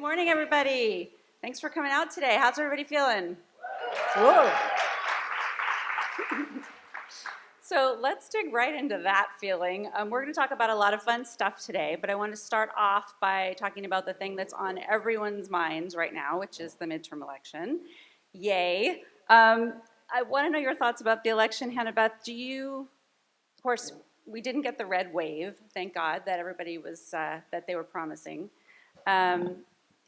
morning, everybody. Thanks for coming out today. How's everybody feeling? Whoa. So let's dig right into that feeling. We're going to talk about a lot of fun stuff today, but I want to start off by talking about the thing that's on everyone's minds right now, which is the midterm election. Yay. I want to know your thoughts about the election. Hannah-Beth, of course, we didn't get the red wave, thank God, that everybody was, that they were promising.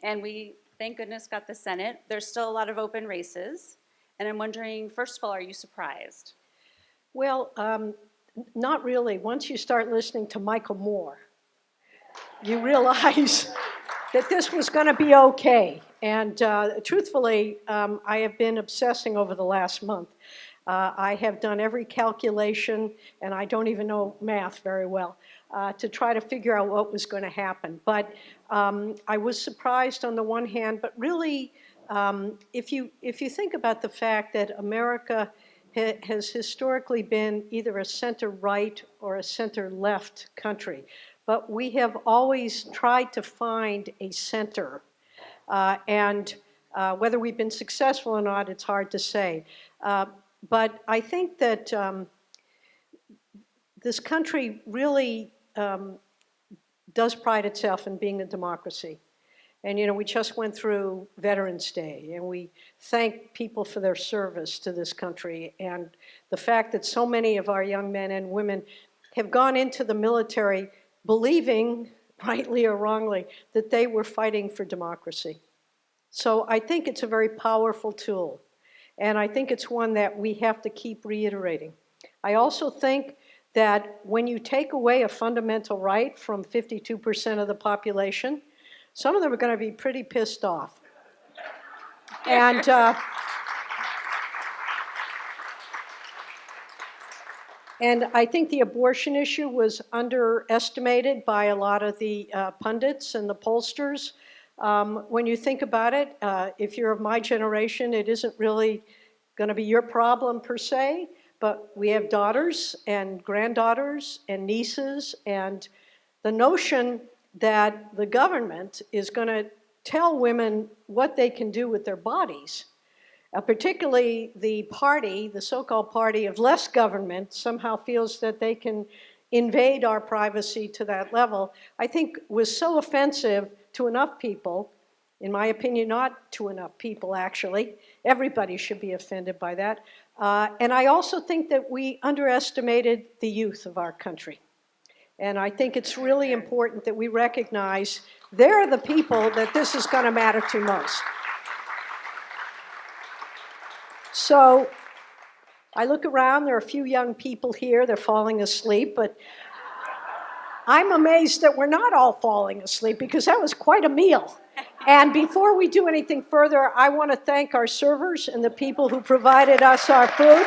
And we, thank goodness, got the Senate. There's still a lot of open races. And I'm wondering, first of all, are you surprised? Well, not really. Once you start listening to Michael Moore, you realize that this was going to be okay. And truthfully, I have been obsessing over the last month. I have done every calculation, and I don't even know math very well, to try to figure out what was going to happen. But I was surprised on the one hand, but really, if you think about the fact that America has historically been either a center-right or a center-left country, but we have always tried to find a center, and whether we've been successful or not, it's hard to say. But I think that this country really does pride itself in being a democracy. And, you know, we just went through Veterans Day, and we thank people for their service to this country. And the fact that so many of our young men and women have gone into the military believing, rightly or wrongly, that they were fighting for democracy. So I think it's a very powerful tool. And I think it's one that we have to keep reiterating. I also think that when you take away a fundamental right from 52% of the population, some of them are going to be pretty pissed off. And I think the abortion issue was underestimated by a lot of the pundits and the pollsters. When you think about it, if you're of my generation, it isn't really going to be your problem per se, but we have daughters and granddaughters and nieces, and the notion that the government is going to tell women what they can do with their bodies, particularly the so-called party of less government, somehow feels that they can invade our privacy to that level, I think was so offensive to enough people, in my opinion, not to enough people, actually. Everybody should be offended by that. And I also think that we underestimated the youth of our country. And I think it's really important that we recognize they're the people that this is going to matter to most. So I look around, there are a few young people here, they're falling asleep, but I'm amazed that we're not all falling asleep because that was quite a meal. And before we do anything further, I want to thank our servers and the people who provided us our food.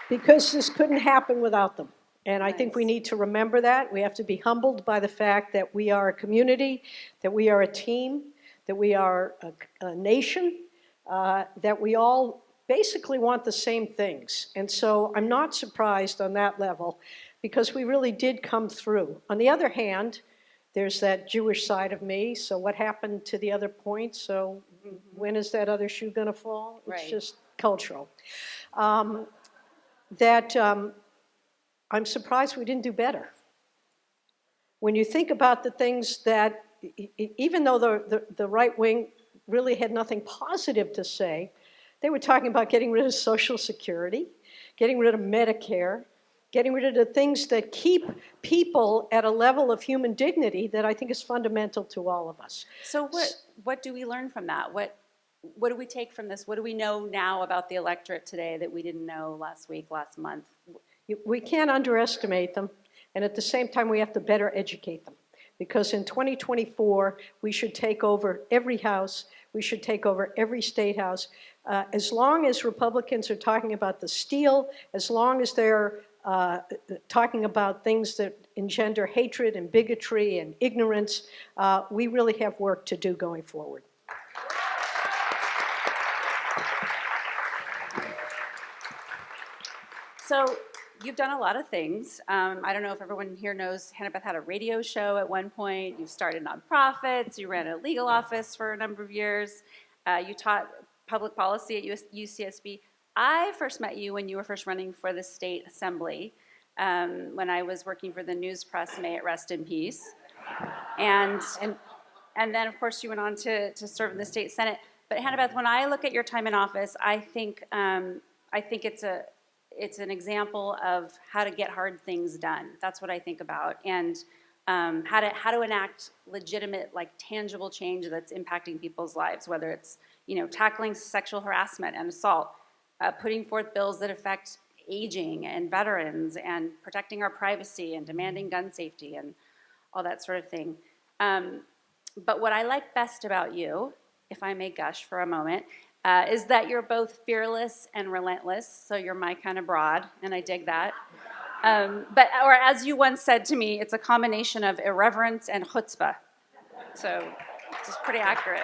Because this couldn't happen without them. And I think we need to remember that. We have to be humbled by the fact that we are a community, that we are a team, that we are a nation, that we all basically want the same things. And so I'm not surprised on that level because we really did come through. On the other hand, there's that Jewish side of me. So what happened to the other point? So when is that other shoe going to fall? It's just cultural. I'm surprised we didn't do better. When you think about the things that, even though the right wing really had nothing positive to say, they were talking about getting rid of Social Security, getting rid of Medicare, getting rid of the things that keep people at a level of human dignity that I think is fundamental to all of us. So what do we learn from that? What do we take from this? What do we know now about the electorate today that we didn't know last week, last month? We can't underestimate them, and at the same time, we have to better educate them. Because in 2024, we should take over every house, we should take over every state house. As long as Republicans are talking about the steal, as long as they're talking about things that engender hatred and bigotry and ignorance, we really have work to do going forward. So you've done a lot of things. I don't know if everyone here knows Hannah-Beth had a radio show at one point. You've started nonprofits. You ran a legal office for a number of years. You taught public policy at UCSB. I first met you when you were first running for the state assembly, when I was working for the news press. May it rest in peace. And then, of course, you went on to serve in the state senate. But Hannah-Beth, when I look at your time in office, I think it's an example of how to get hard things done. That's what I think about, and how to enact legitimate, like tangible change that's impacting people's lives. Whether it's tackling sexual harassment and assault, putting forth bills that affect aging and veterans, and protecting our privacy and demanding gun safety and all that sort of thing. But what I like best about you, if I may gush for a moment, is that you're both fearless and relentless. So you're my kind of broad, and I dig that. Or as you once said to me, it's a combination of irreverence and chutzpah. So it's pretty accurate.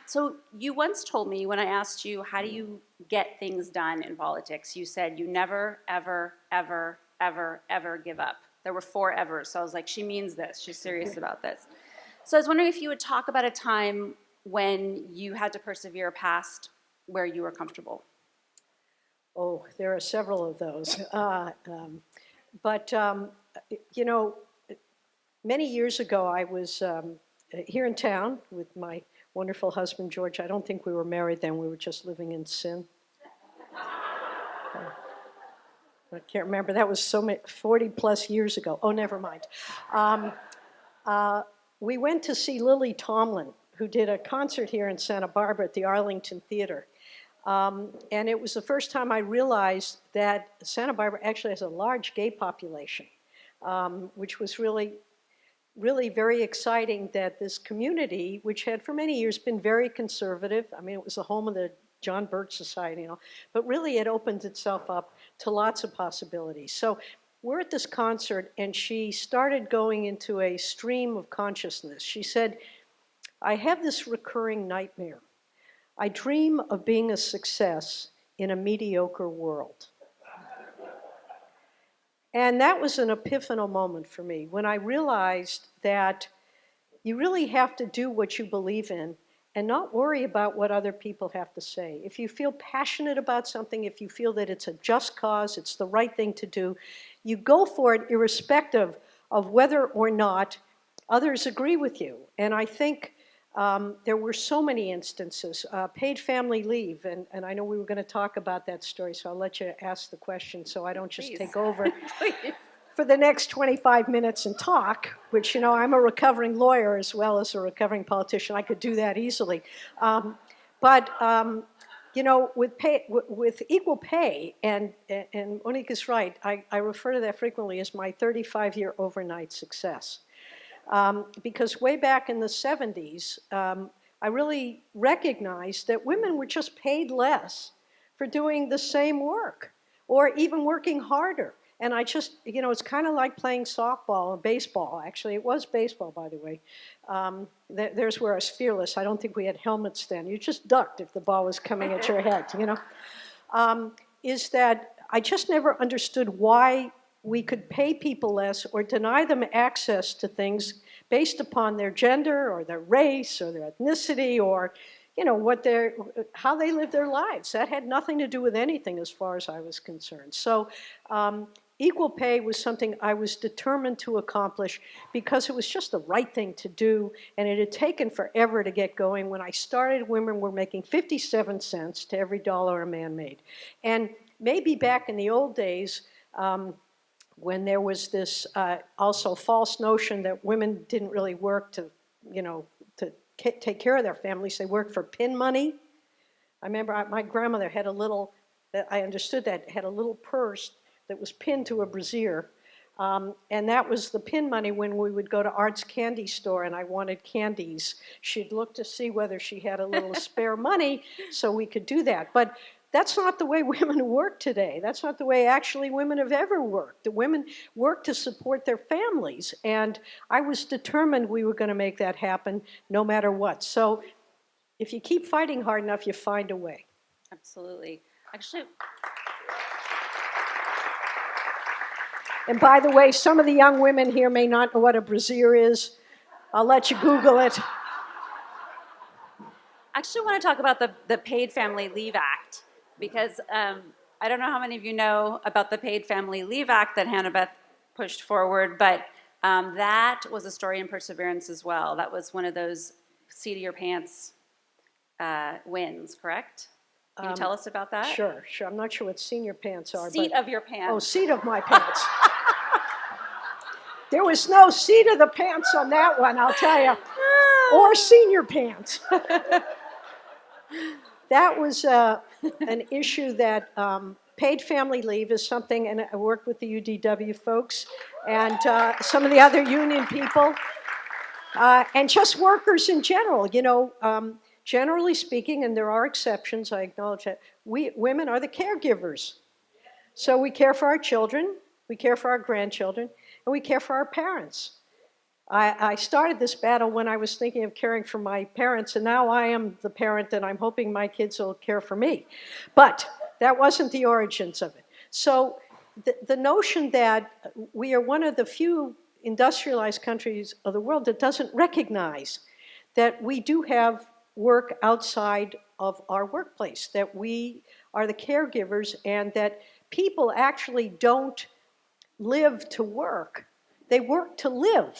So you once told me, when I asked you, how do you get things done in politics, you said you never, ever, ever, ever, ever give up. There were 4 evers, so I was like, she means this. She's serious about this. So I was wondering if you would talk about a time when you had to persevere past where you were comfortable. Oh, there are several of those. Many years ago, I was here in town with my wonderful husband, George. I don't think we were married then. We were just living in sin. I can't remember. That was 40 plus years ago. Oh, never mind. We went to see Lily Tomlin, who did a concert here in Santa Barbara at the Arlington Theater. And it was the first time I realized that Santa Barbara actually has a large gay population, which was really, really very exciting that this community, which had for many years been very conservative, I mean, it was the home of the John Birch Society, but really it opened itself up to lots of possibilities. So we're at this concert, and she started going into a stream of consciousness. She said, I have this recurring nightmare. I dream of being a success in a mediocre world. And that was an epiphanal moment for me, when I realized that you really have to do what you believe in and not worry about what other people have to say. If you feel passionate about something, if you feel that it's a just cause, it's the right thing to do, you go for it irrespective of whether or not others agree with you. And I think there were so many instances. Paid family leave, and I know we were going to talk about that story, so I'll let you ask the question so I don't just Please. take over for the next 25 minutes and talk, which, I'm a recovering lawyer as well as a recovering politician. I could do that easily. With equal pay, and Monique is right, I refer to that frequently as my 35-year overnight success. Because way back in the 70s, I really recognized that women were just paid less for doing the same work, or even working harder. And I just, it's kind of like playing softball or baseball. Actually, it was baseball, by the way. There's where I was fearless. I don't think we had helmets then. You just ducked if the ball was coming at your head, is that I just never understood why we could pay people less or deny them access to things based upon their gender or their race or their ethnicity or, how they live their lives. That had nothing to do with anything as far as I was concerned. So equal pay was something I was determined to accomplish because it was just the right thing to do, and it had taken forever to get going. When I started, women were making 57 cents to every dollar a man made. And maybe back in the old days, when there was this also false notion that women didn't really work to take care of their families. They worked for pin money. I remember my grandmother had a little, I understood that, had a little purse that was pinned to a brassiere. And that was the pin money when we would go to Art's candy store and I wanted candies. She'd look to see whether she had a little spare money so we could do that. But that's not the way women work today. That's not the way actually women have ever worked. The women work to support their families. And I was determined we were going to make that happen no matter what. So if you keep fighting hard enough, you find a way. Absolutely. Actually, And by the way, some of the young women here may not know what a brassiere is. I'll let you Google it. actually want to talk about the Paid Family Leave Act because I don't know how many of you know about the Paid Family Leave Act that Hannah-Beth pushed forward, but that was a story in Perseverance as well. That was one of those seat of your pants wins, correct? Can you tell us about that? Sure. I'm not sure what senior pants are. Seat of your pants. Oh, seat of my pants. There was no seat of the pants on that one, I'll tell you. Or senior pants. That was an issue that paid family leave is something, and I worked with the UDW folks and some of the other union people, and just workers in general. Generally speaking, and there are exceptions, I acknowledge that, women are the caregivers. So we care for our children, we care for our grandchildren, and we care for our parents. I started this battle when I was thinking of caring for my parents, and now I am the parent, and I'm hoping my kids will care for me. But that wasn't the origins of it. So the notion that we are one of the few industrialized countries of the world that doesn't recognize that we do have work outside of our workplace, that we are the caregivers, and that people actually don't live to work. They work to live.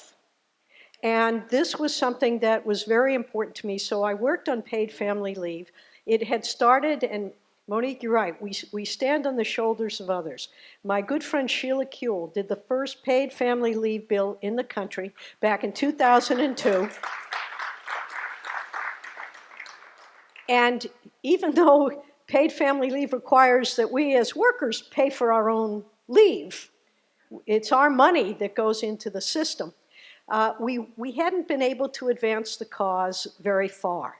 And this was something that was very important to me. So I worked on paid family leave. It had started, and Monique, you're right, we stand on the shoulders of others. My good friend Sheila Kuehl did the first paid family leave bill in the country back in 2002. And even though paid family leave requires that we as workers pay for our own leave, it's our money that goes into the system. We hadn't been able to advance the cause very far.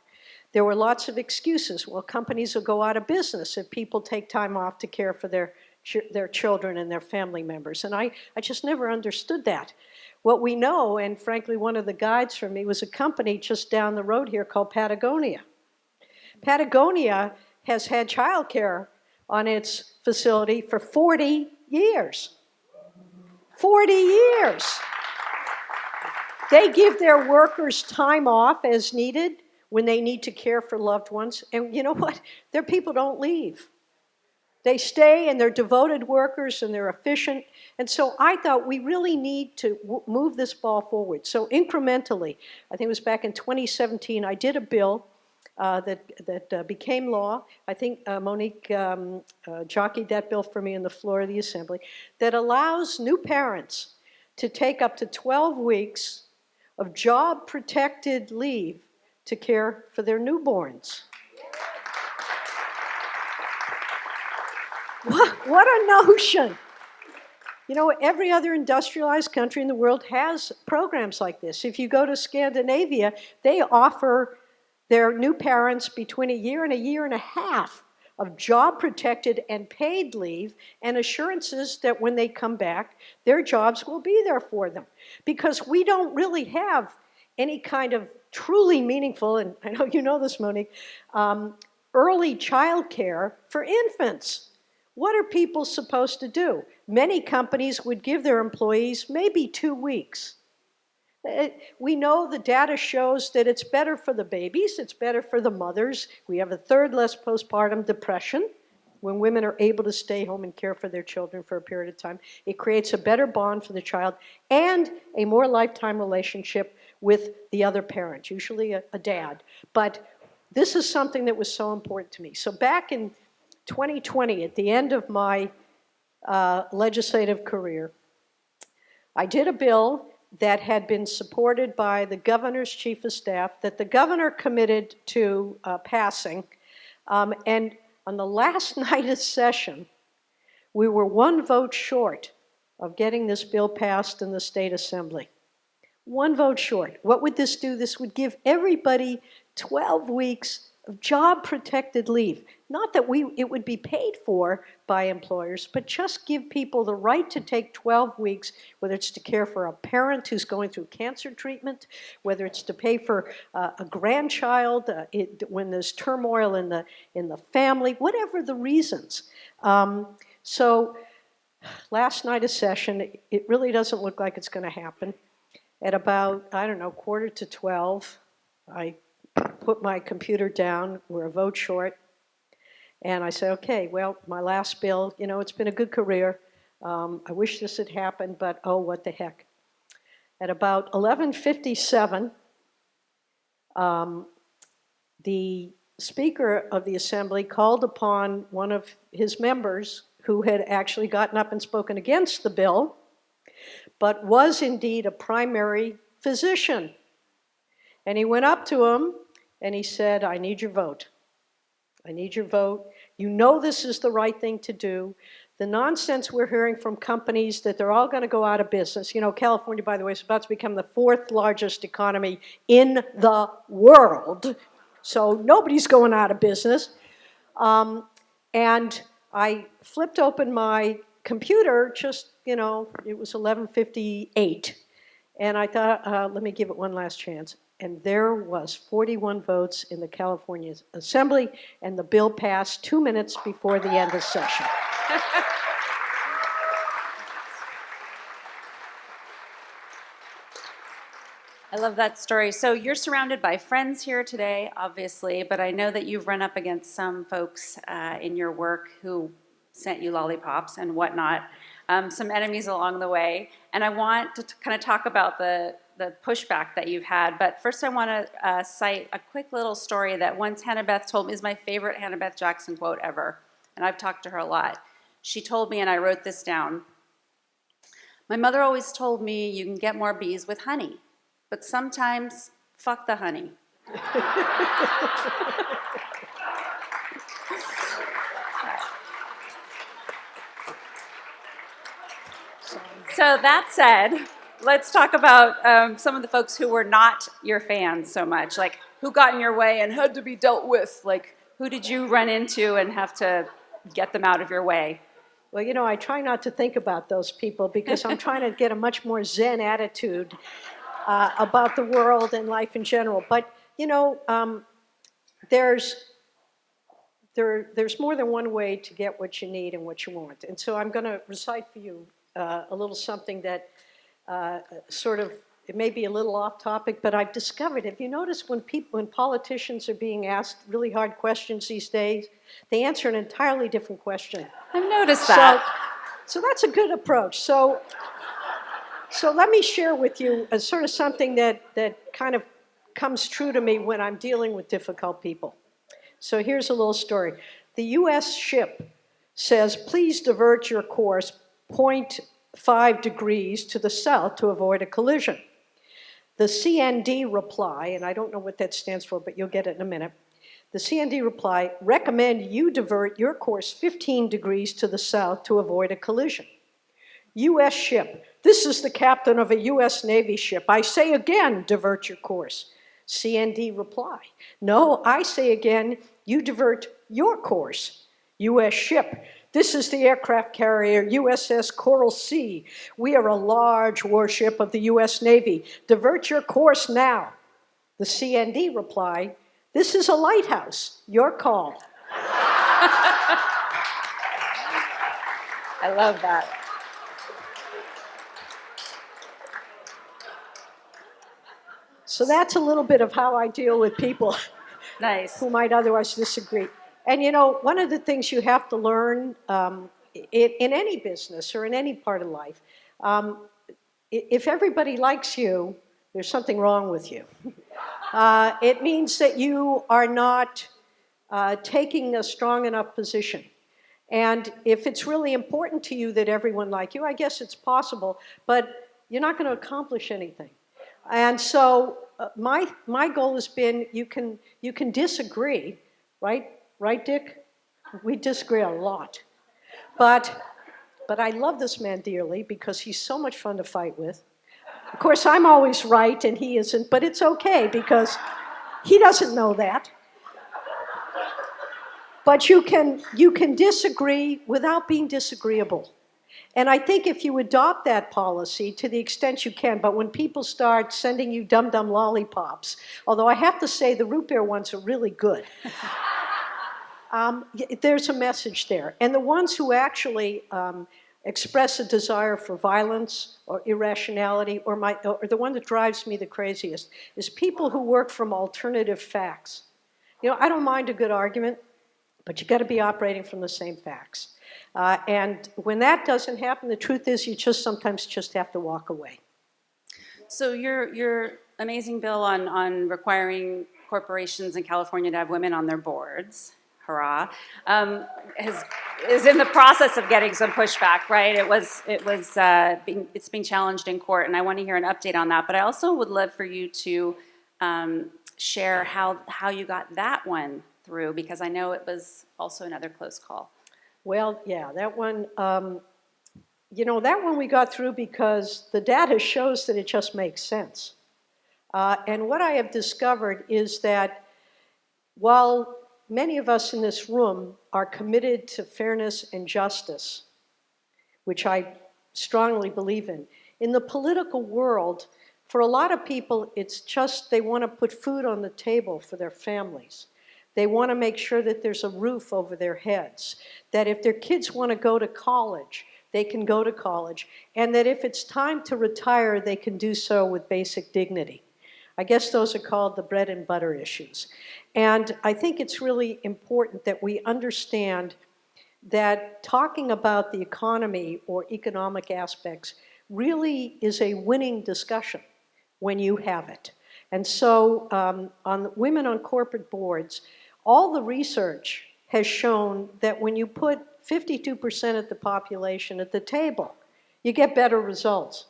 There were lots of excuses. Well, companies will go out of business if people take time off to care for their children and their family members. And I just never understood that. What we know, and frankly, one of the guides for me was a company just down the road here called Patagonia. Patagonia has had childcare on its facility for 40 years. 40 years. They give their workers time off as needed when they need to care for loved ones. And you know what? Their people don't leave. They stay, and they're devoted workers, and they're efficient. And so I thought we really need to move this ball forward. So incrementally, I think it was back in 2017, I did a bill that became law. I think Monique jockeyed that bill for me on the floor of the Assembly, that allows new parents to take up to 12 weeks of job-protected leave to care for their newborns. What a notion! You know, every other industrialized country in the world has programs like this. If you go to Scandinavia, they offer their new parents between a year and a half of job-protected and paid leave and assurances that when they come back, their jobs will be there for them. Because we don't really have any kind of truly meaningful, and I know you know this, Monique, early child care for infants. What are people supposed to do? Many companies would give their employees maybe 2 weeks. We know the data shows that it's better for the babies, it's better for the mothers. We have a third less postpartum depression when women are able to stay home and care for their children for a period of time. It creates a better bond for the child and a more lifetime relationship with the other parent, usually a dad. But this is something that was so important to me. So back in 2020, at the end of my legislative career, I did a bill that had been supported by the governor's chief of staff, that the governor committed to passing. And on the last night of session, we were 1 vote short of getting this bill passed in the state assembly. 1 vote short. What would this do? This would give everybody 12 weeks job-protected leave. Not that it would be paid for by employers, but just give people the right to take 12 weeks, whether it's to care for a parent who's going through cancer treatment, whether it's to pay for a grandchild when there's turmoil in the family, whatever the reasons. So last night of session, it really doesn't look like it's going to happen. At about, 11:45, I put my computer down. We're a vote short. And I said, okay, well, my last bill, it's been a good career. I wish this had happened, but oh, what the heck. At about 11:57, the Speaker of the Assembly called upon one of his members who had actually gotten up and spoken against the bill, but was indeed a primary physician. And he went up to him and he said, I need your vote. I need your vote. You know this is the right thing to do. The nonsense we're hearing from companies that they're all going to go out of business. California, by the way, is about to become the 4th largest economy in the world. So nobody's going out of business. And I flipped open my computer it was 11:58. And I thought, let me give it one last chance. And there was 41 votes in the California Assembly, and the bill passed 2 minutes before the end of session. I love that story. So you're surrounded by friends here today, obviously, but I know that you've run up against some folks in your work who sent you lollipops and whatnot, some enemies along the way. And I want to kind of talk about the pushback that you've had. But first I want to cite a quick little story that once Hannah-Beth told me is my favorite Hannah-Beth Jackson quote ever. And I've talked to her a lot. She told me, and I wrote this down, my mother always told me you can get more bees with honey. But sometimes, fuck the honey. So that said, let's talk about some of the folks who were not your fans so much, like who got in your way and had to be dealt with. Like, who did you run into and have to get them out of your way? Well, I try not to think about those people because I'm trying to get a much more Zen attitude about the world and life in general. But, there's more than one way to get what you need and what you want. And so I'm going to recite for you a little something that it may be a little off topic, but I've discovered, have you noticed when politicians are being asked really hard questions these days, they answer an entirely different question. I've noticed that. So that's a good approach. So let me share with you a sort of something that kind of comes true to me when I'm dealing with difficult people. So here's a little story. The U.S. ship says, please divert your course 0.5 degrees to the south to avoid a collision. The CND reply, and I don't know what that stands for, but you'll get it in a minute. The CND reply, recommend you divert your course 15 degrees to the south to avoid a collision. U.S. ship, this is the captain of a U.S. Navy ship. I say again, divert your course. CND reply, no, I say again, you divert your course. U.S. ship, this is the aircraft carrier USS Coral Sea. We are a large warship of the U.S. Navy. Divert your course now. The CND reply, this is a lighthouse. Your call. I love that. So that's a little bit of how I deal with people Nice. who might otherwise disagree. And one of the things you have to learn in any business or in any part of life, if everybody likes you, there's something wrong with you. It means that you are not taking a strong enough position. And if it's really important to you that everyone like you, I guess it's possible, but you're not going to accomplish anything. And so my goal has been you can disagree, right? Right, Dick? We disagree a lot. But I love this man dearly because he's so much fun to fight with. Of course, I'm always right and he isn't, but it's okay because he doesn't know that. But you can disagree without being disagreeable. And I think if you adopt that policy to the extent you can, but when people start sending you dum-dum lollipops, although I have to say the root beer ones are really good, there's a message there. And the ones who actually express a desire for violence or irrationality, or the one that drives me the craziest, is people who work from alternative facts. You know, I don't mind a good argument, but you got to be operating from the same facts. And when that doesn't happen, the truth is you sometimes just have to walk away. So your amazing bill on requiring corporations in California to have women on their boards, hurrah, is in the process of getting some pushback, right? It's being challenged in court, and I want to hear an update on that. But I also would love for you to share how you got that one through, because I know it was also another close call. Well, yeah, that one, that one we got through because the data shows that it just makes sense. And what I have discovered is that while many of us in this room are committed to fairness and justice, which I strongly believe in the political world, for a lot of people, it's just they want to put food on the table for their families. They want to make sure that there's a roof over their heads, that if their kids want to go to college, they can go to college, and that if it's time to retire, they can do so with basic dignity. I guess those are called the bread and butter issues. And I think it's really important that we understand that talking about the economy or economic aspects really is a winning discussion when you have it. And so on women on corporate boards, all the research has shown that when you put 52% of the population at the table, you get better results.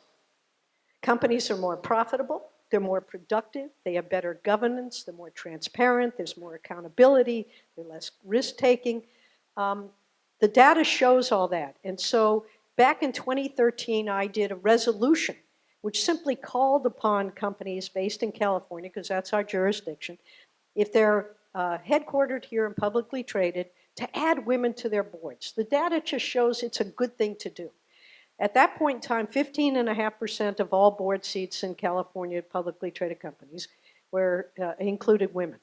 Companies are more profitable, they're more productive, they have better governance, they're more transparent, there's more accountability, they're less risk-taking. The data shows all that. And so back in 2013, I did a resolution which simply called upon companies based in California, because that's our jurisdiction, if they're headquartered here and publicly traded, to add women to their boards. The data just shows it's a good thing to do. At that point in time, 15.5% of all board seats in California publicly traded companies included women.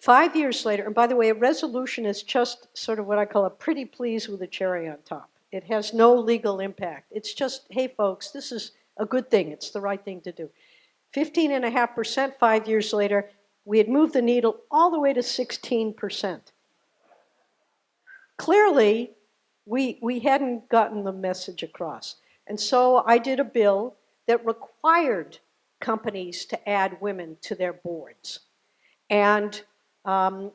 5 years later, and by the way, a resolution is just sort of what I call a pretty please with a cherry on top. It has no legal impact. It's just, hey folks, this is a good thing. It's the right thing to do. 15.5%, 5 years later, we had moved the needle all the way to 16%. Clearly, we hadn't gotten the message across. And so I did a bill that required companies to add women to their boards. And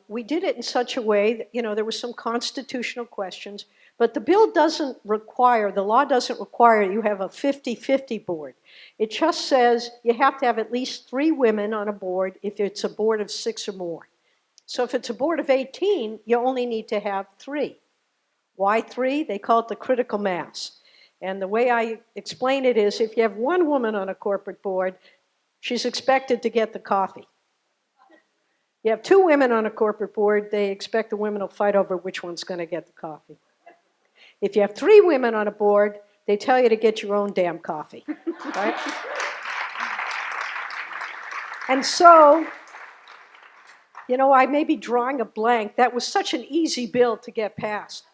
we did it in such a way that, there were some constitutional questions, but the law doesn't require you have a 50-50 board. It just says you have to have at least 3 women on a board if it's a board of 6 or more. So if it's a board of 18, you only need to have 3. Why 3? They call it the critical mass. And the way I explain it is if you have 1 woman on a corporate board, she's expected to get the coffee. You have 2 women on a corporate board, they expect the women will fight over which one's going to get the coffee. If you have 3 women on a board, they tell you to get your own damn coffee, right? And so, I may be drawing a blank. That was such an easy bill to get passed.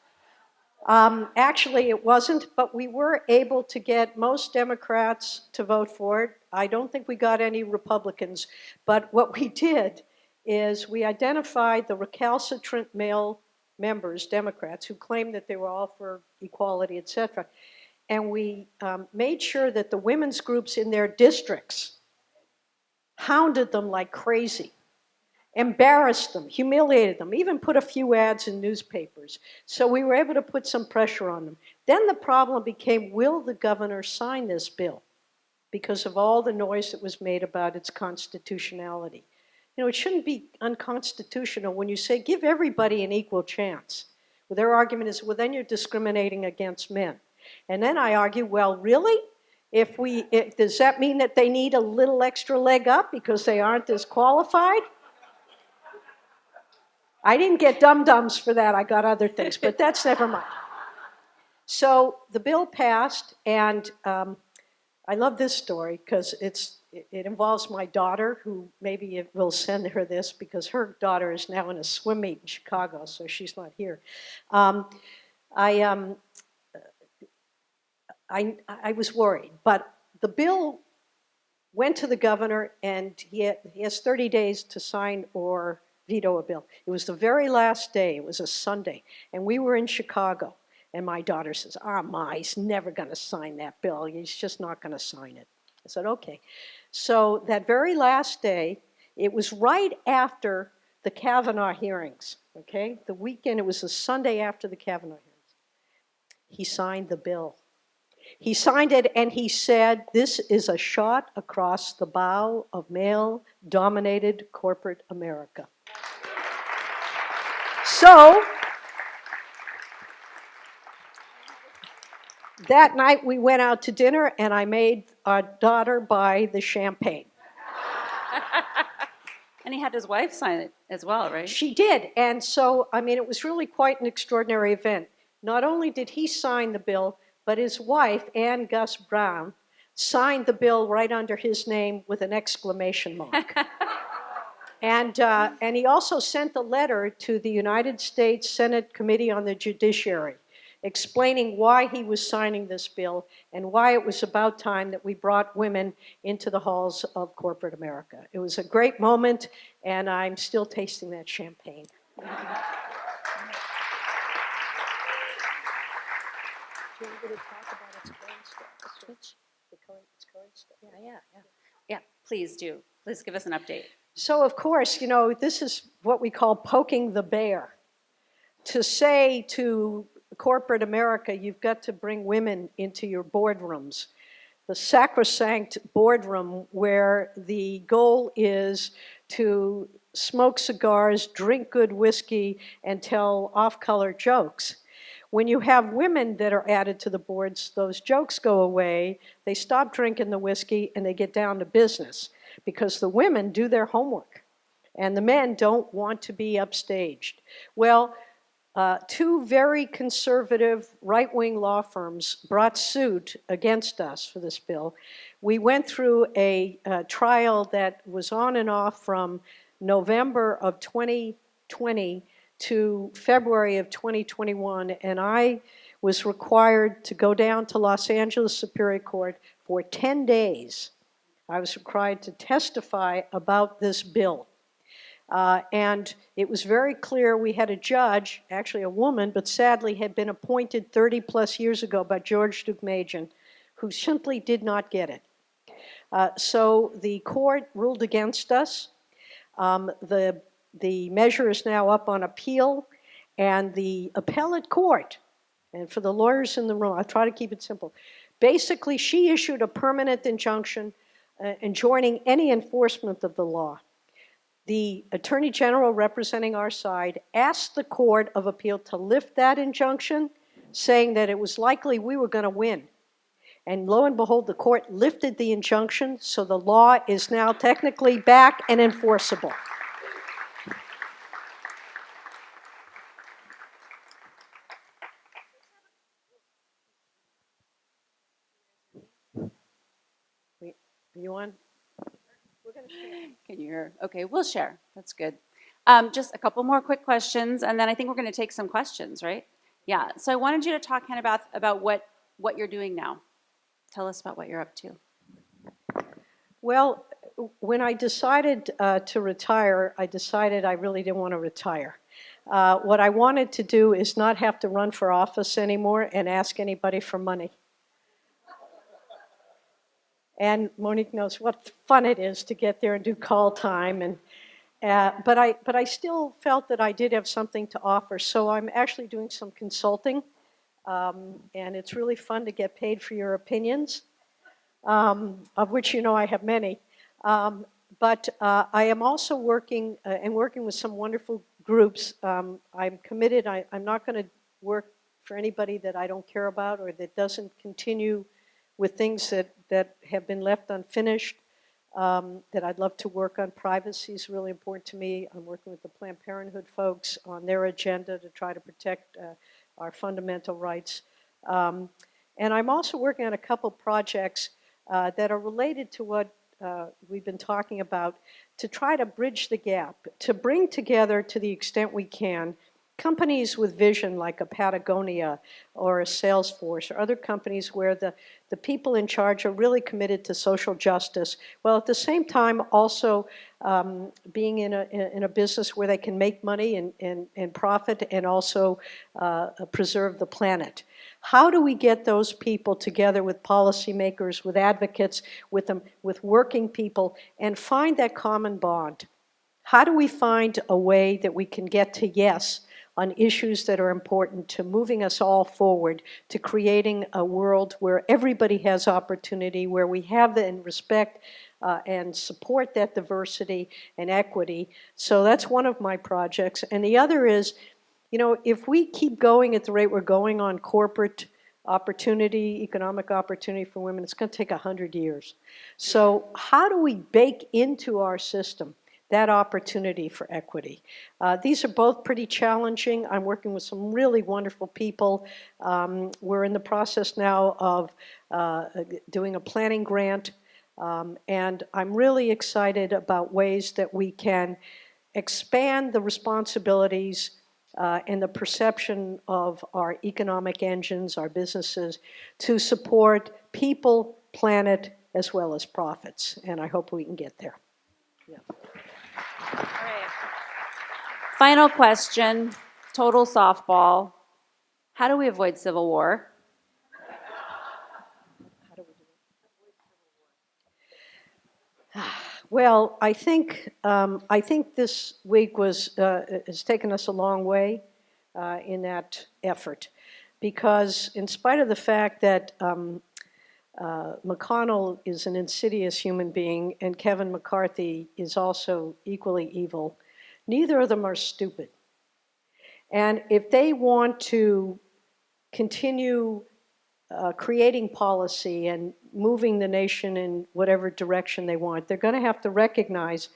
Actually, it wasn't, but we were able to get most Democrats to vote for it. I don't think we got any Republicans, but what we did is we identified the recalcitrant male members, Democrats, who claimed that they were all for equality, etc. And we made sure that the women's groups in their districts hounded them like crazy, embarrassed them, humiliated them, even put a few ads in newspapers. So we were able to put some pressure on them. Then the problem became, will the governor sign this bill? Because of all the noise that was made about its constitutionality. It shouldn't be unconstitutional when you say give everybody an equal chance. Well, their argument is, well, then you're discriminating against men. And then I argue, well, really? Does that mean that they need a little extra leg up because they aren't as qualified? I didn't get dum-dums for that. I got other things, but that's never mind. So the bill passed, and I love this story because it involves my daughter, who maybe it will send her this because her daughter is now in a swim meet in Chicago, so she's not here. I was worried, but the bill went to the governor, and he has 30 days to sign or veto a bill. It was the very last day. It was a Sunday, and we were in Chicago. And my daughter says, Ma, he's never going to sign that bill. He's just not going to sign it. I said, okay. So that very last day, it was right after the Kavanaugh hearings, okay? The weekend, it was the Sunday after the Kavanaugh hearings. He signed the bill. He signed it, and he said, this is a shot across the bow of male-dominated corporate America. So that night we went out to dinner, and I made our daughter buy the champagne. And he had his wife sign it as well, right? She did. And so, I mean, it was really quite an extraordinary event. Not only did he sign the bill, but his wife, Ann Gus Brown, signed the bill right under his name with an exclamation mark. And he also sent a letter to the United States Senate Committee on the Judiciary, explaining why he was signing this bill and why it was about time that we brought women into the halls of corporate America. It was a great moment, and I'm still tasting that champagne. Do you want me to talk about its current status? Its current status? Yeah, please do. Please give us an update. So, of course, you know, this is what we call poking the bear. To say to corporate America, you've got to bring women into your boardrooms. The sacrosanct boardroom where the goal is to smoke cigars, drink good whiskey, and tell off-color jokes. When you have women that are added to the boards, those jokes go away, they stop drinking the whiskey, and they get down to business because the women do their homework, and the men don't want to be upstaged. Well, two very conservative right-wing law firms brought suit against us for this bill. We went through a trial that was on and off from November of 2020 to February of 2021, and I was required to go down to Los Angeles Superior Court for 10 days. I was required to testify about this bill. And it was very clear we had a judge, actually a woman, but sadly had been appointed 30 plus years ago by George Deukmejian, who simply did not get it. So the court ruled against us. The measure is now up on appeal, and the appellate court, and for the lawyers in the room, I'll try to keep it simple. Basically, she issued a permanent injunction enjoining any enforcement of the law. The Attorney General representing our side asked the Court of Appeal to lift that injunction, saying that it was likely we were going to win. And lo and behold, the court lifted the injunction, so the law is now technically back and enforceable. Are you on? We're going to share. Can you hear? Okay, we'll share. That's good. Just a couple more quick questions, and then I think we're going to take some questions, right? Yeah. So I wanted you to talk, Hannah-Beth, about what you're doing now. Tell us about what you're up to. Well, when I decided to retire, I decided I really didn't want to retire. What I wanted to do is not have to run for office anymore and ask anybody for money. And Monique knows what fun it is to get there and do call time. And but I still felt that I did have something to offer. So I'm actually doing some consulting, and it's really fun to get paid for your opinions, of which you know I have many. But I am also working with some wonderful groups. I'm committed. I'm not going to work for anybody that I don't care about or that doesn't continue with things that have been left unfinished. that I'd love to work on. Privacy is really important to me. I'm working with the Planned Parenthood folks on their agenda to try to protect our fundamental rights. And I'm also working on a couple projects that are related to what we've been talking about, to try to bridge the gap, to bring together, to the extent we can, companies with vision like a Patagonia or a Salesforce or other companies where the people in charge are really committed to social justice, while at the same time also being in a business where they can make money and profit and also preserve the planet. How do we get those people together with policymakers, with advocates, with working people, and find that common bond? How do we find a way that we can get to yes on issues that are important to moving us all forward, to creating a world where everybody has opportunity, where we have the respect and support that diversity and equity? So that's one of my projects. And the other is, you know, if we keep going at the rate we're going on corporate opportunity, economic opportunity for women, it's going to take 100 years. So how do we bake into our system that opportunity for equity? These are both pretty challenging. I'm working with some really wonderful people. We're in the process now of doing a planning grant, and I'm really excited about ways that we can expand the responsibilities and the perception of our economic engines, our businesses, to support people, planet, as well as profits. And I hope we can get there. Yeah. All right. Final question, total softball. How do we avoid civil war? How do we do it? Well, I think this week has taken us a long way in that effort, because in spite of the fact that McConnell is an insidious human being and Kevin McCarthy is also equally evil, neither of them are stupid. And if they want to continue creating policy and moving the nation in whatever direction they want, they're going to have to recognize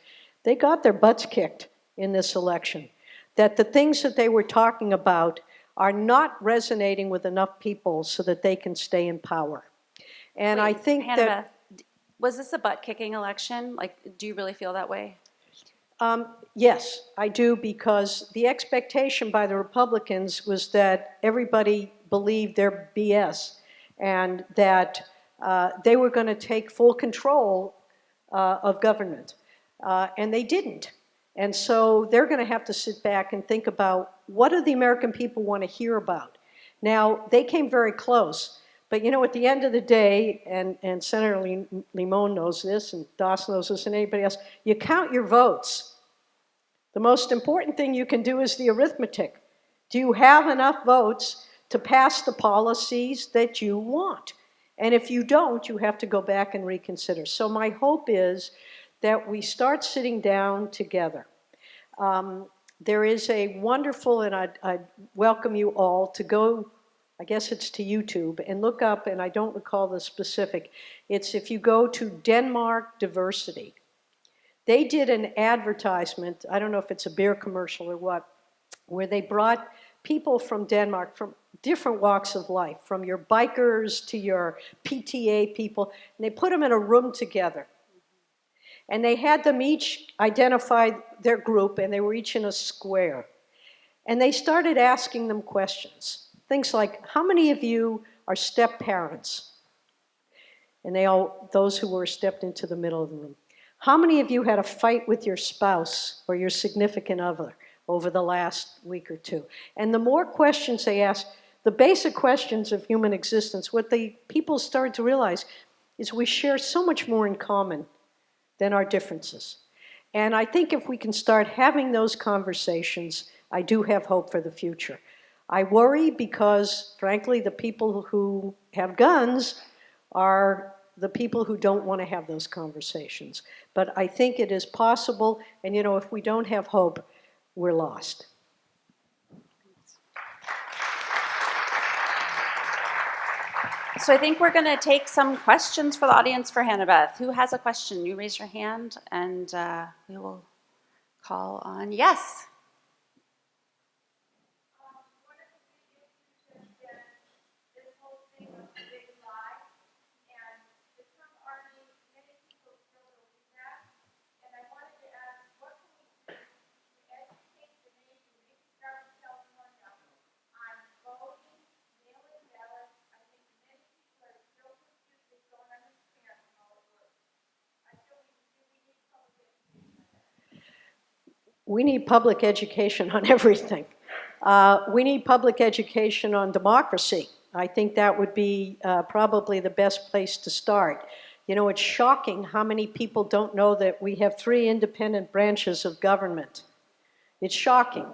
they got their butts kicked in this election, that the things that they were talking about are not resonating with enough people so that they can stay in power. And I think Hannah-Beth, was this a butt-kicking election? Like, do you really feel that way? Yes, I do, because the expectation by the Republicans was that everybody believed their BS and that they were going to take full control of government, and they didn't. And so they're going to have to sit back and think about, what do the American people want to hear about? Now, they came very close, but you know, at the end of the day, and Senator Limon knows this, and Doss knows this, and anybody else, you count your votes. The most important thing you can do is the arithmetic. Do you have enough votes to pass the policies that you want? And if you don't, you have to go back and reconsider. So my hope is that we start sitting down together. There is a wonderful, and I'd welcome you all to go, I guess it's to YouTube, and look up, and I don't recall the specific, it's if you go to Denmark Diversity. They did an advertisement, I don't know if it's a beer commercial or what, where they brought people from Denmark from different walks of life, from your bikers to your PTA people, and they put them in a room together. And they had them each identify their group, and they were each in a square. And they started asking them questions. Things like, how many of you are step-parents? And those who were stepped into the middle of the room. How many of you had a fight with your spouse or your significant other over the last week or two? And the more questions they asked, the basic questions of human existence, what the people started to realize is we share so much more in common than our differences. And I think if we can start having those conversations, I do have hope for the future. I worry because, frankly, the people who have guns are the people who don't want to have those conversations. But I think it is possible, and you know, if we don't have hope, we're lost. So I think we're going to take some questions for the audience for Hannah-Beth. Who has a question? You raise your hand, and we will call on. Yes. We need public education on everything. We need public education on democracy. I think that would be probably the best place to start. You know, it's shocking how many people don't know that we have 3 independent branches of government. It's shocking.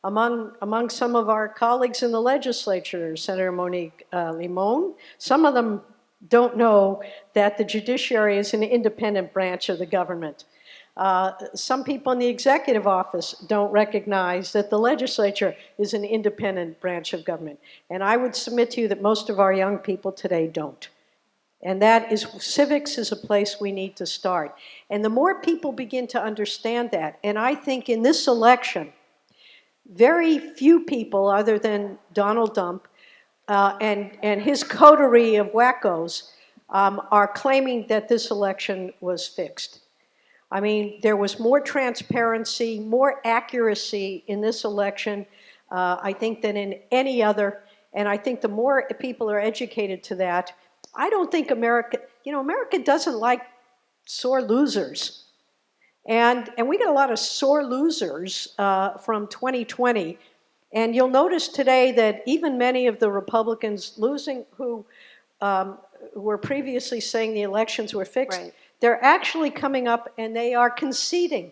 Among some of our colleagues in the legislature, Senator Monique Limon, some of them don't know that the judiciary is an independent branch of the government. Some people in the executive office don't recognize that the legislature is an independent branch of government. And I would submit to you that most of our young people today don't. And that is, civics is a place we need to start. And the more people begin to understand that, and I think in this election, very few people other than Donald Trump and his coterie of wackos are claiming that this election was fixed. I mean, there was more transparency, more accuracy in this election, I think, than in any other. And I think the more people are educated to that, I don't think America doesn't like sore losers. And we got a lot of sore losers from 2020. And you'll notice today that even many of the Republicans losing who were previously saying the elections were fixed, right, they're actually coming up and they are conceding.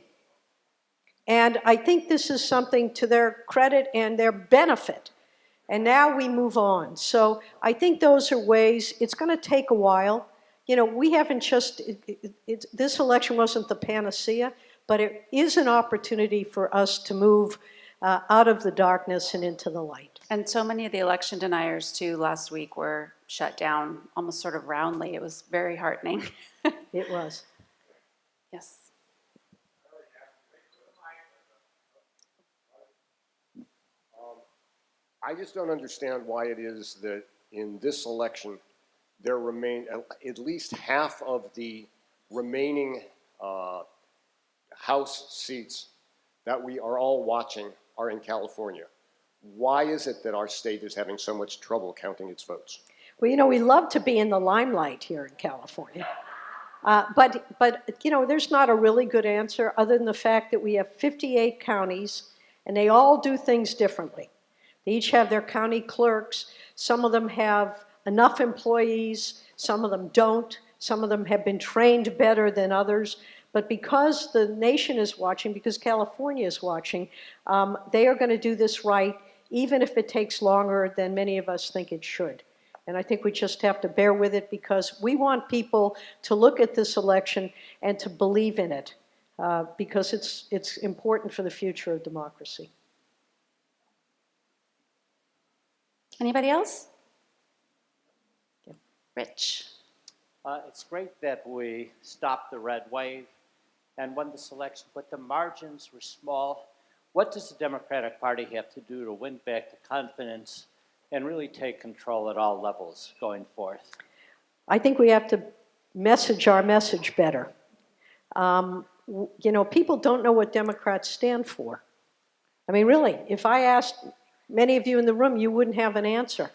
And I think this is something to their credit and their benefit. And now we move on. So I think those are ways. It's going to take a while. You know, we haven't just, this election wasn't the panacea, but it is an opportunity for us to move out of the darkness and into the light. And so many of the election deniers, too, last week were shut down almost sort of roundly. It was very heartening. It was. Yes. I just don't understand why it is that in this election there remain at least half of the remaining House seats that we are all watching are in California. Why is it that our state is having so much trouble counting its votes? Well, you know, we love to be in the limelight here in California. But you know, there's not a really good answer other than the fact that we have 58 counties and they all do things differently. They each have their county clerks. Some of them have enough employees. Some of them don't. Some of them have been trained better than others. But because the nation is watching, because California is watching, they are going to do this right, even if it takes longer than many of us think it should. And I think we just have to bear with it because we want people to look at this election and to believe in it because it's important for the future of democracy. Anybody else? Yeah. Rich. It's great that we stopped the red wave and won this election, but the margins were small. What does the Democratic Party have to do to win back the confidence and really take control at all levels going forth? I think we have to message our message better. You know, people don't know what Democrats stand for. I mean, really, if I asked many of you in the room, you wouldn't have an answer.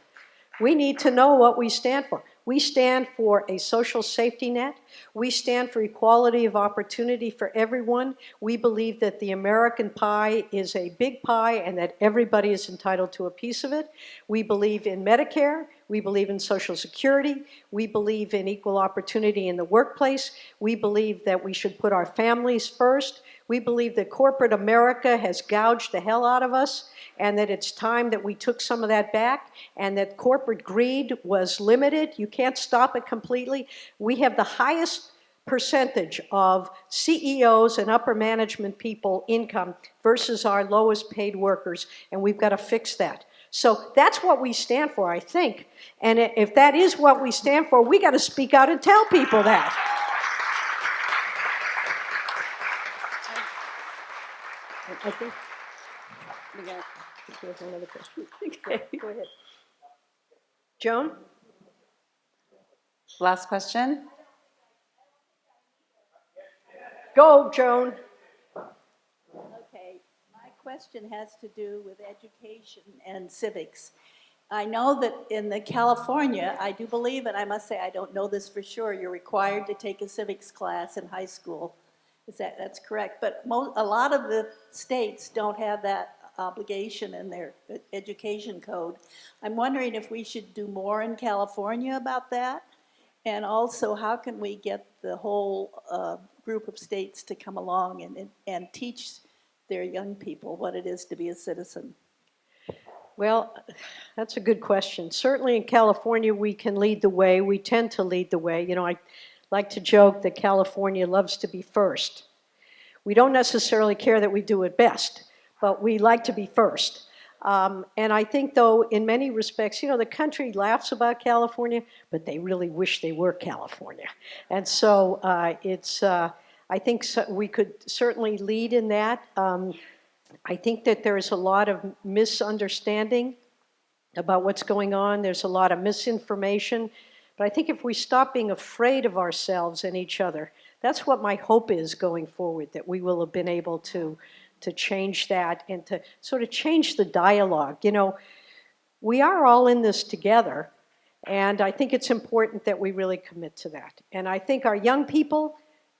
We need to know what we stand for. We stand for a social safety net. We stand for equality of opportunity for everyone. We believe that the American pie is a big pie and that everybody is entitled to a piece of it. We believe in Medicare. We believe in Social Security. We believe in equal opportunity in the workplace. We believe that we should put our families first. We believe that corporate America has gouged the hell out of us and that it's time that we took some of that back and that corporate greed was limited. You can't stop it completely. We have the highest percentage of CEOs and upper management people income versus our lowest paid workers, and we've got to fix that. So that's what we stand for, I think. And if that is what we stand for, we got to speak out and tell people that. I think there's another question. Okay. Go ahead. Joan? Last question. Go, Joan. Okay, my question has to do with education and civics. I know that in California, I do believe, and I must say I don't know this for sure, you're required to take a civics class in high school. That's correct? But a lot of the states don't have that obligation in their education code. I'm wondering if we should do more in California about that? And also, how can we get the whole group of states to come along and teach their young people what it is to be a citizen? Well, that's a good question. Certainly in California, we can lead the way. We tend to lead the way. You know, I like to joke that California loves to be first. We don't necessarily care that we do it best, but we like to be first. And I think, though, in many respects, you know, the country laughs about California, but they really wish they were California. And so I think we could certainly lead in that. I think that there's a lot of misunderstanding about what's going on. There's a lot of misinformation. But I think if we stop being afraid of ourselves and each other, that's what my hope is going forward, that we will have been able to change that and to sort of change the dialogue. You know, we are all in this together, and I think it's important that we really commit to that. And I think our young people,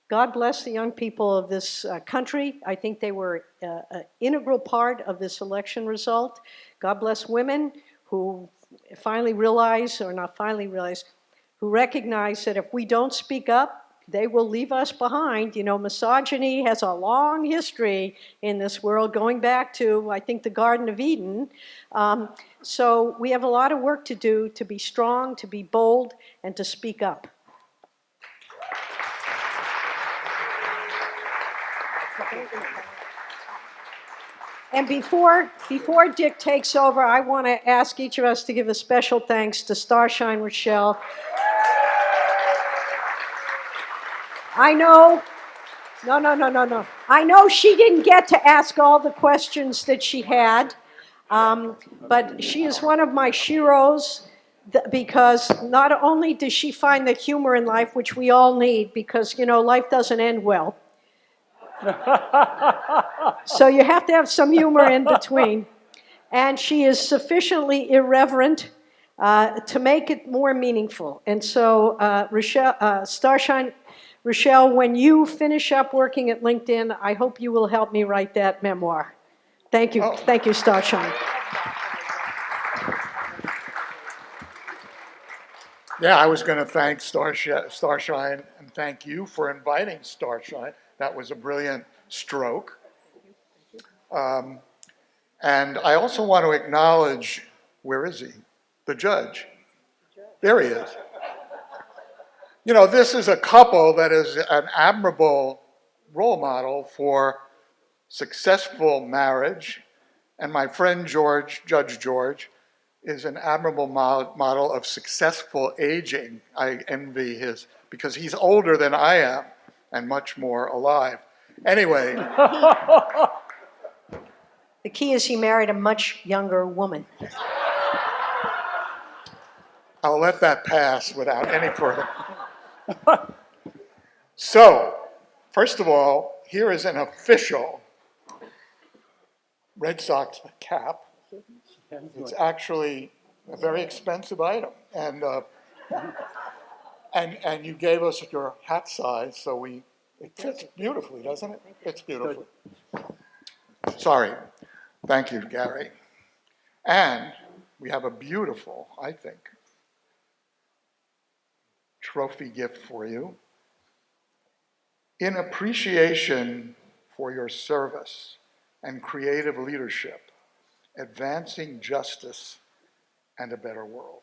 God bless the young people of this country. I think they were an integral part of this election result. God bless women who finally realize, or not finally realize, who recognize that if we don't speak up, they will leave us behind. You know, misogyny has a long history in this world, going back to, I think, the Garden of Eden. So we have a lot of work to do to be strong, to be bold, and to speak up. And before Dick takes over, I want to ask each of us to give a special thanks to Starshine Roshell. I know, no. I know she didn't get to ask all the questions that she had, but she is one of my sheroes because not only does she find the humor in life, which we all need, because, you know, life doesn't end well. So you have to have some humor in between. And she is sufficiently irreverent to make it more meaningful. And so, Starshine Roshell, when you finish up working at LinkedIn, I hope you will help me write that memoir. Thank you. Thank you, Starshine. Yeah, I was going to thank Starshine and thank you for inviting Starshine. That was a brilliant stroke. And I also want to acknowledge, where is he? The judge. There he is. You know, this is a couple that is an admirable role model for successful marriage. And my friend George, Judge George, is an admirable model of successful aging. I envy his, because he's older than I am and much more alive. Anyway. The key is he married a much younger woman. I'll let that pass without any further. So, first of all, here is an official Red Sox cap. It's actually a very expensive item, and you gave us your hat size, so it fits beautifully, doesn't it? Fits beautifully. Sorry. Thank you, Gary. And we have a beautiful, I think, trophy gift for you. In appreciation for your service and creative leadership, advancing justice and a better world.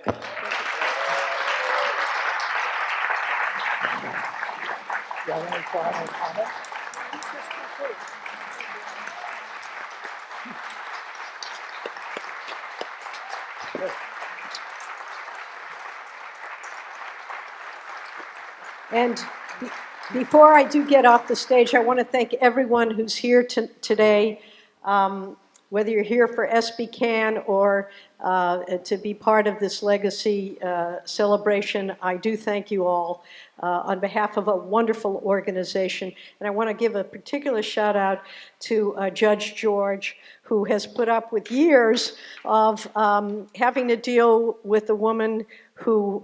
Do you have any final comments? And before I do get off the stage, I want to thank everyone who's here today, whether you're here for SBCAN or to be part of this legacy celebration. I do thank you all on behalf of a wonderful organization. And I want to give a particular shout out to Judge George, who has put up with years of having to deal with a woman who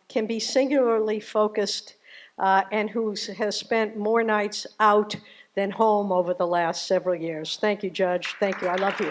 can be singularly focused and who has spent more nights out than home over the last several years. Thank you, Judge. Thank you. I love you.